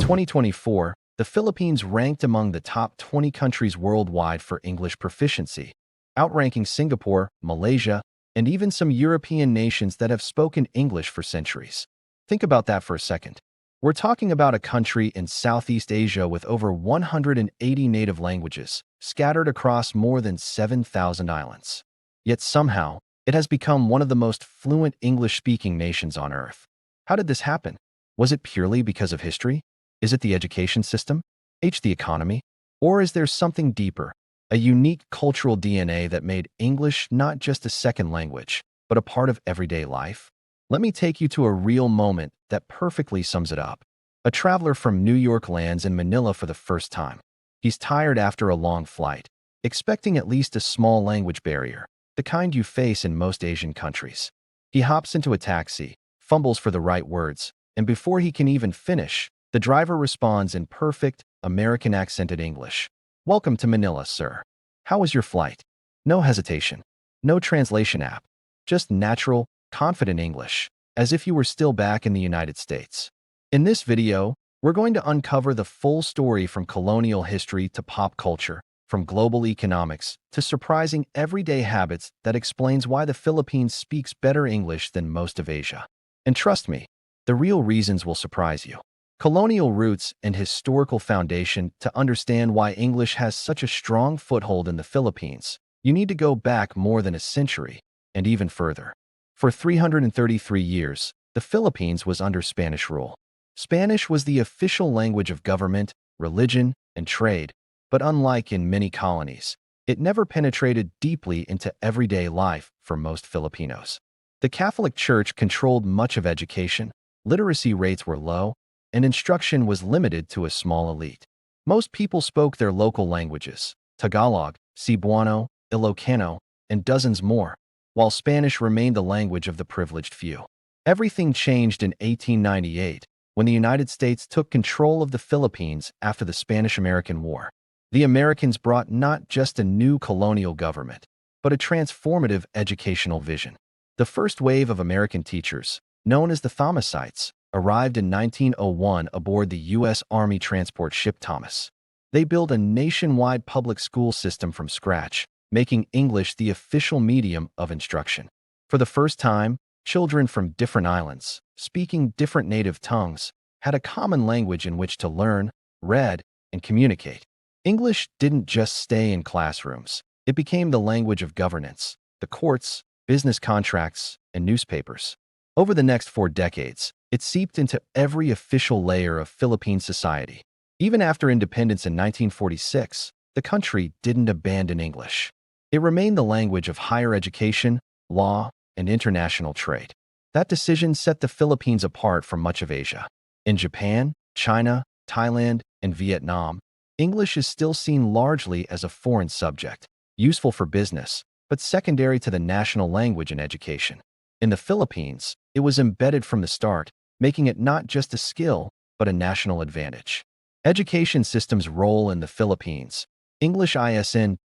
2024, the Philippines ranked among the top 20 countries worldwide for English proficiency, outranking Singapore, Malaysia, and even some European nations that have spoken English for centuries. Think about that for a second. We're talking about a country in Southeast Asia with over 180 native languages, scattered across more than 7,000 islands. Yet somehow, it has become one of the most fluent English-speaking nations on Earth. How did this happen? Was it purely because of history? Is it the education system? The economy? Or is there something deeper, a unique cultural DNA that made English not just a second language, but a part of everyday life? Let me take you to a real moment that perfectly sums it up. A traveler from New York lands in Manila for the first time. He's tired after a long flight, expecting at least a small language barrier, the kind you face in most Asian countries. He hops into a taxi, fumbles for the right words, and before he can even finish, the driver responds in perfect, American-accented English. "Welcome to Manila, sir. How was your flight?" No hesitation. No translation app. Just natural, confident English, as if you were still back in the United States. In this video, we're going to uncover the full story from colonial history to pop culture, from global economics to surprising everyday habits that explains why the Philippines speaks better English than most of Asia. And trust me, the real reasons will surprise you. Colonial roots and historical foundation. To understand why English has such a strong foothold in the Philippines, you need to go back more than a century, and even further. For 333 years, the Philippines was under Spanish rule. Spanish was the official language of government, religion, and trade, but unlike in many colonies, it never penetrated deeply into everyday life for most Filipinos. The Catholic Church controlled much of education, literacy rates were low, and instruction was limited to a small elite. Most people spoke their local languages, Tagalog, Cebuano, Ilocano, and dozens more, while Spanish remained the language of the privileged few. Everything changed in 1898, when the United States took control of the Philippines after the Spanish-American War. The Americans brought not just a new colonial government, but a transformative educational vision. The first wave of American teachers, known as the Thomasites, arrived in 1901 aboard the U.S. Army transport ship Thomas. They built a nationwide public school system from scratch, making English the official medium of instruction. For the first time, children from different islands, speaking different native tongues, had a common language in which to learn, read, and communicate. English didn't just stay in classrooms. It became the language of governance, the courts, business contracts, and newspapers. Over the next 4 decades, it seeped into every official layer of Philippine society. Even after independence in 1946, the country didn't abandon English. It remained the language of higher education, law, and international trade. That decision set the Philippines apart from much of Asia. In Japan, China, Thailand, and Vietnam, English is still seen largely as a foreign subject, useful for business, but secondary to the national language in education. In the Philippines, it was embedded from the start, making it not just a skill, but a national advantage. Education system's role in the Philippines. English isn't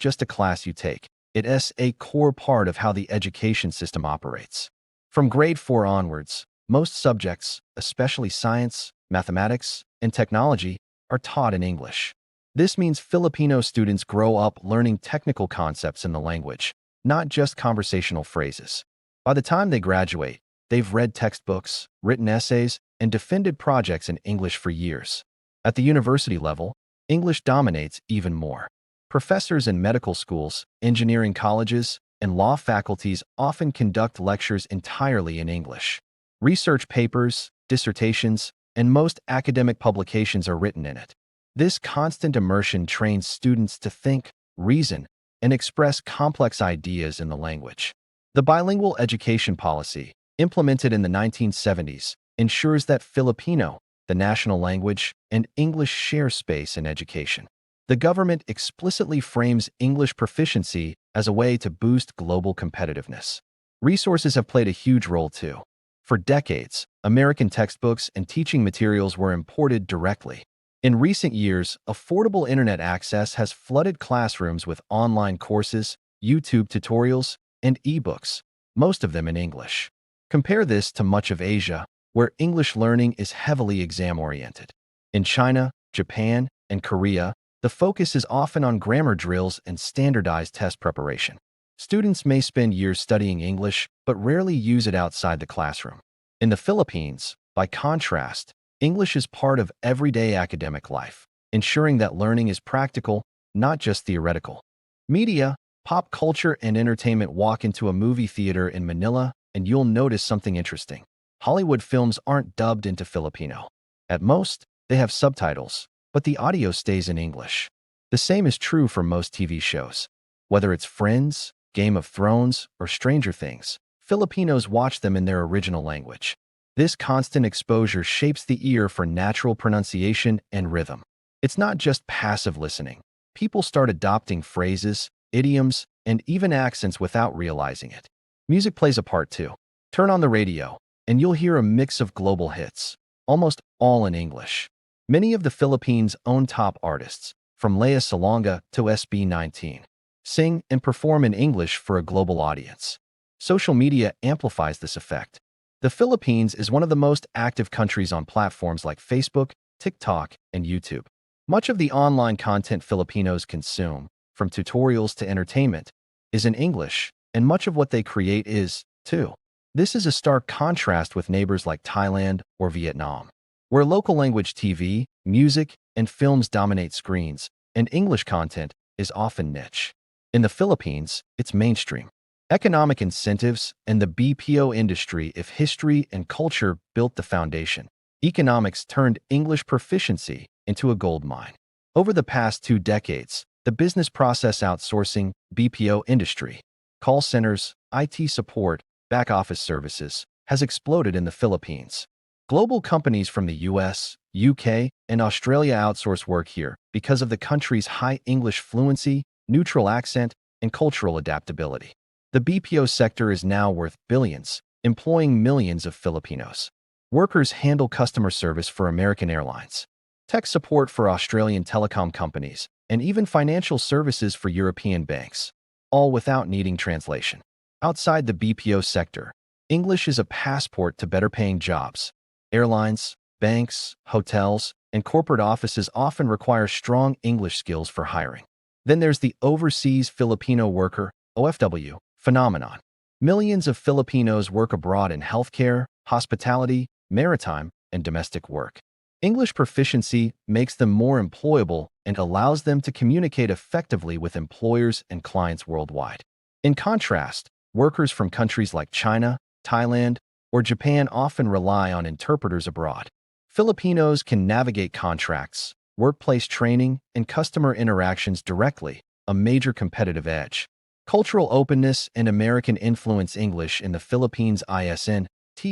just a class you take. It's a core part of how the education system operates. From grade 4 onwards, most subjects, especially science, mathematics, and technology, are taught in English. This means Filipino students grow up learning technical concepts in the language, not just conversational phrases. By the time they graduate, they've read textbooks, written essays, and defended projects in English for years. At the university level, English dominates even more. Professors in medical schools, engineering colleges, and law faculties often conduct lectures entirely in English. Research papers, dissertations, and most academic publications are written in it. This constant immersion trains students to think, reason, and express complex ideas in the language. The bilingual education policy, implemented in the 1970s, ensures that Filipino, the national language, and English share space in education. The government explicitly frames English proficiency as a way to boost global competitiveness. Resources have played a huge role too. For decades, American textbooks and teaching materials were imported directly. In recent years, affordable internet access has flooded classrooms with online courses, YouTube tutorials, and ebooks, most of them in English. Compare this to much of Asia, where English learning is heavily exam-oriented. In China, Japan, and Korea, the focus is often on grammar drills and standardized test preparation. Students may spend years studying English, but rarely use it outside the classroom. In the Philippines, by contrast, English is part of everyday academic life, ensuring that learning is practical, not just theoretical. Media, pop culture, and entertainment. Walk into a movie theater in Manila, and you'll notice something interesting. Hollywood films aren't dubbed into Filipino. At most, they have subtitles, but the audio stays in English. The same is true for most TV shows. Whether it's Friends, Game of Thrones, or Stranger Things, Filipinos watch them in their original language. This constant exposure shapes the ear for natural pronunciation and rhythm. It's not just passive listening. People start adopting phrases, idioms, and even accents without realizing it. Music plays a part too. Turn on the radio, and you'll hear a mix of global hits, almost all in English. Many of the Philippines' own top artists, from Lea Salonga to SB19, sing and perform in English for a global audience. Social media amplifies this effect. The Philippines is one of the most active countries on platforms like Facebook, TikTok, and YouTube. Much of the online content Filipinos consume, from tutorials to entertainment, is in English, and much of what they create is, too. This is a stark contrast with neighbors like Thailand or Vietnam, where local language TV, music, and films dominate screens, and English content is often niche. In the Philippines, it's mainstream. Economic incentives and the BPO industry. If history and culture built the foundation, economics turned English proficiency into a gold mine. Over the past 2 decades, the business process outsourcing BPO industry, call centers, IT support, back office services, has exploded in the Philippines. Global companies from the US, UK, and Australia outsource work here because of the country's high English fluency, neutral accent, and cultural adaptability. The BPO sector is now worth billions, employing millions of Filipinos. Workers handle customer service for American Airlines, tech support for Australian telecom companies, and even financial services for European banks, all without needing translation. Outside the BPO sector, English is a passport to better-paying jobs. Airlines, banks, hotels, and corporate offices often require strong English skills for hiring. Then there's the overseas Filipino worker, OFW, phenomenon. Millions of Filipinos work abroad in healthcare, hospitality, maritime, and domestic work. English proficiency makes them more employable and allows them to communicate effectively with employers and clients worldwide. In contrast, workers from countries like China, Thailand, or Japan often rely on interpreters abroad. Filipinos can navigate contracts, workplace training, and customer interactions directly, a major competitive edge. Cultural openness and American influence. English in the Philippines isn't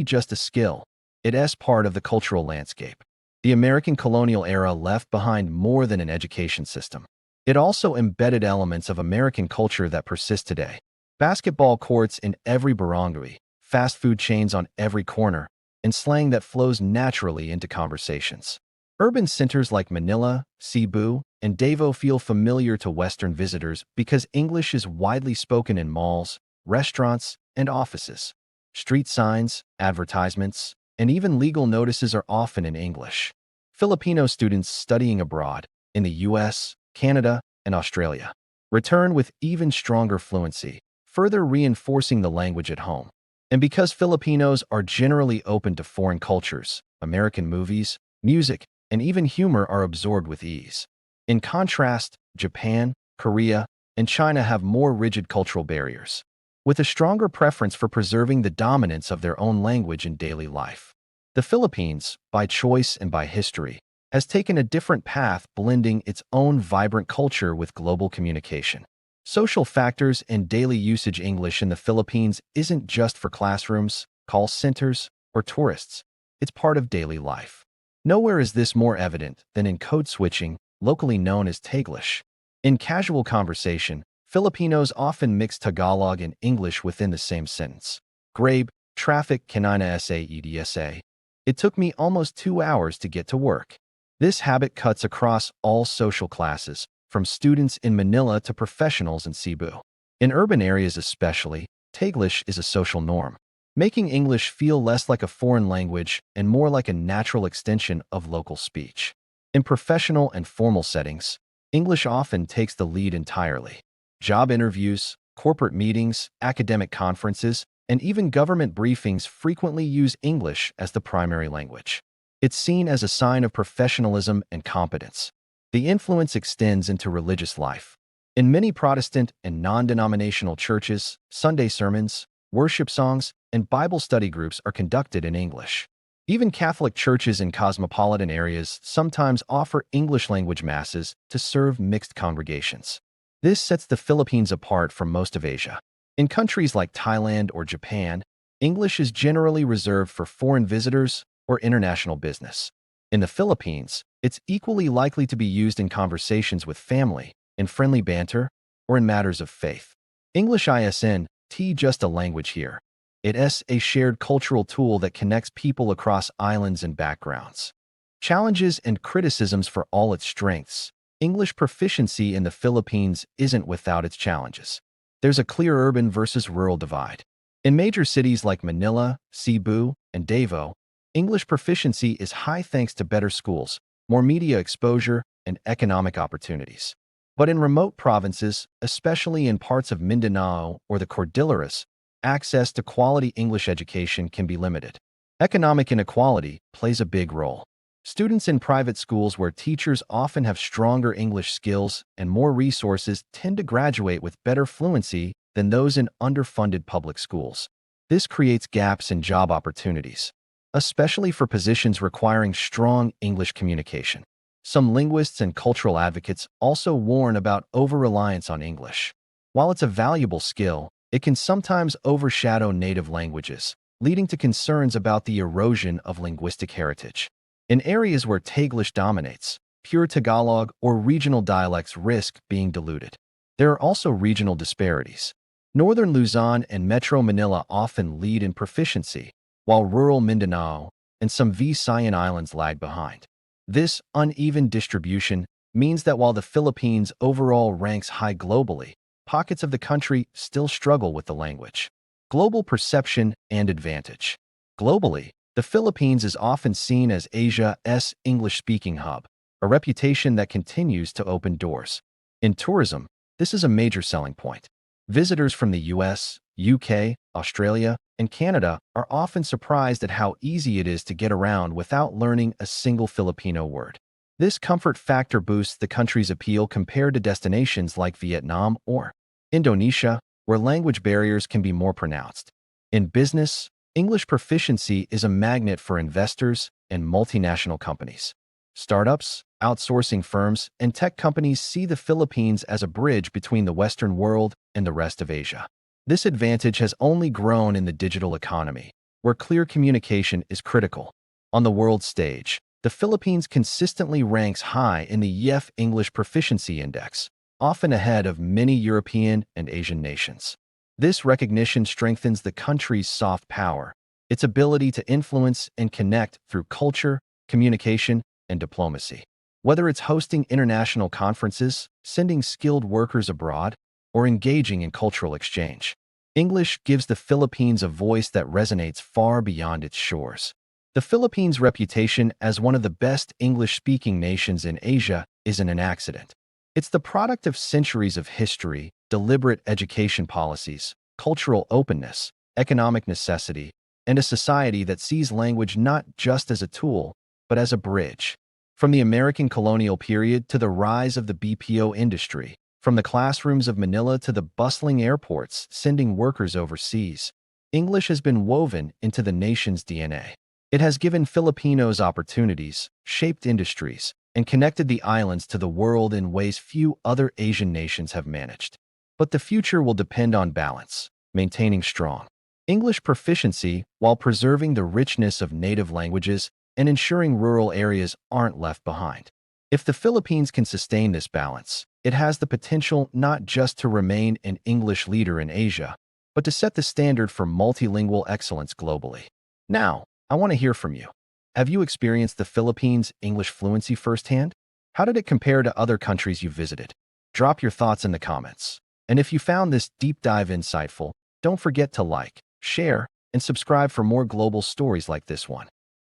just a skill, it's part of the cultural landscape. The American colonial era left behind more than an education system. It also embedded elements of American culture that persist today. Basketball courts in every barangay, fast food chains on every corner, and slang that flows naturally into conversations. Urban centers like Manila, Cebu, and Davao feel familiar to Western visitors because English is widely spoken in malls, restaurants, and offices. Street signs, advertisements, and even legal notices are often in English. Filipino students studying abroad, in the US, Canada, and Australia, return with even stronger fluency, further reinforcing the language at home. And because Filipinos are generally open to foreign cultures, American movies, music, and even humor are absorbed with ease. In contrast, Japan, Korea, and China have more rigid cultural barriers, with a stronger preference for preserving the dominance of their own language in daily life. The Philippines, by choice and by history, has taken a different path, blending its own vibrant culture with global communication. Social factors and daily usage. English in the Philippines isn't just for classrooms, call centers, or tourists. It's part of daily life. Nowhere is this more evident than in code switching, locally known as Taglish. In casual conversation, Filipinos often mix Tagalog and English within the same sentence. Grabe, traffic kanina sa EDSA. It took me almost 2 hours to get to work. This habit cuts across all social classes, from students in Manila to professionals in Cebu. In urban areas especially, Taglish is a social norm, making English feel less like a foreign language and more like a natural extension of local speech. In professional and formal settings, English often takes the lead entirely. Job interviews, corporate meetings, academic conferences, and even government briefings frequently use English as the primary language. It's seen as a sign of professionalism and competence. The influence extends into religious life. In many Protestant and non-denominational churches, Sunday sermons, worship songs, and Bible study groups are conducted in English. Even Catholic churches in cosmopolitan areas sometimes offer English-language masses to serve mixed congregations. This sets the Philippines apart from most of Asia. In countries like Thailand or Japan, English is generally reserved for foreign visitors or international business. In the Philippines, it's equally likely to be used in conversations with family, in friendly banter, or in matters of faith. English isn't just a language here. It's a shared cultural tool that connects people across islands and backgrounds. Challenges and criticisms for all its strengths. English proficiency in the Philippines isn't without its challenges. There's a clear urban versus rural divide. In major cities like Manila, Cebu, and Davao, English proficiency is high thanks to better schools, more media exposure, and economic opportunities. But in remote provinces, especially in parts of Mindanao or the Cordilleras, access to quality English education can be limited. Economic inequality plays a big role. Students in private schools where teachers often have stronger English skills and more resources tend to graduate with better fluency than those in underfunded public schools. This creates gaps in job opportunities, especially for positions requiring strong English communication. Some linguists and cultural advocates also warn about over-reliance on English. While it's a valuable skill, it can sometimes overshadow native languages, leading to concerns about the erosion of linguistic heritage. In areas where Taglish dominates, pure Tagalog or regional dialects risk being diluted. There are also regional disparities. Northern Luzon and Metro Manila often lead in proficiency, while rural Mindanao and some Visayan islands lag behind. This uneven distribution means that while the Philippines overall ranks high globally, pockets of the country still struggle with the language. Global perception and advantage. Globally, the Philippines is often seen as Asia's English-speaking hub, a reputation that continues to open doors. In tourism, this is a major selling point. Visitors from the US, UK, Australia, and Canada are often surprised at how easy it is to get around without learning a single Filipino word. This comfort factor boosts the country's appeal compared to destinations like Vietnam or Indonesia, where language barriers can be more pronounced. In business, English proficiency is a magnet for investors and multinational companies. Startups, outsourcing firms, and tech companies see the Philippines as a bridge between the Western world and the rest of Asia. This advantage has only grown in the digital economy, where clear communication is critical. On the world stage, the Philippines consistently ranks high in the EF English Proficiency Index, often ahead of many European and Asian nations. This recognition strengthens the country's soft power, its ability to influence and connect through culture, communication, and diplomacy. Whether it's hosting international conferences, sending skilled workers abroad, or engaging in cultural exchange, English gives the Philippines a voice that resonates far beyond its shores. The Philippines' reputation as one of the best English-speaking nations in Asia isn't an accident. It's the product of centuries of history, deliberate education policies, cultural openness, economic necessity, and a society that sees language not just as a tool, but as a bridge. From the American colonial period to the rise of the BPO industry, from the classrooms of Manila to the bustling airports sending workers overseas, English has been woven into the nation's DNA. It has given Filipinos opportunities, shaped industries, and connected the islands to the world in ways few other Asian nations have managed. But the future will depend on balance, maintaining strong English proficiency while preserving the richness of native languages and ensuring rural areas aren't left behind. If the Philippines can sustain this balance, it has the potential not just to remain an English leader in Asia, but to set the standard for multilingual excellence globally. Now, I want to hear from you. Have you experienced the Philippines' English fluency firsthand? How did it compare to other countries you visited? Drop your thoughts in the comments. And if you found this deep dive insightful, don't forget to like, share, and subscribe for more global stories like this one.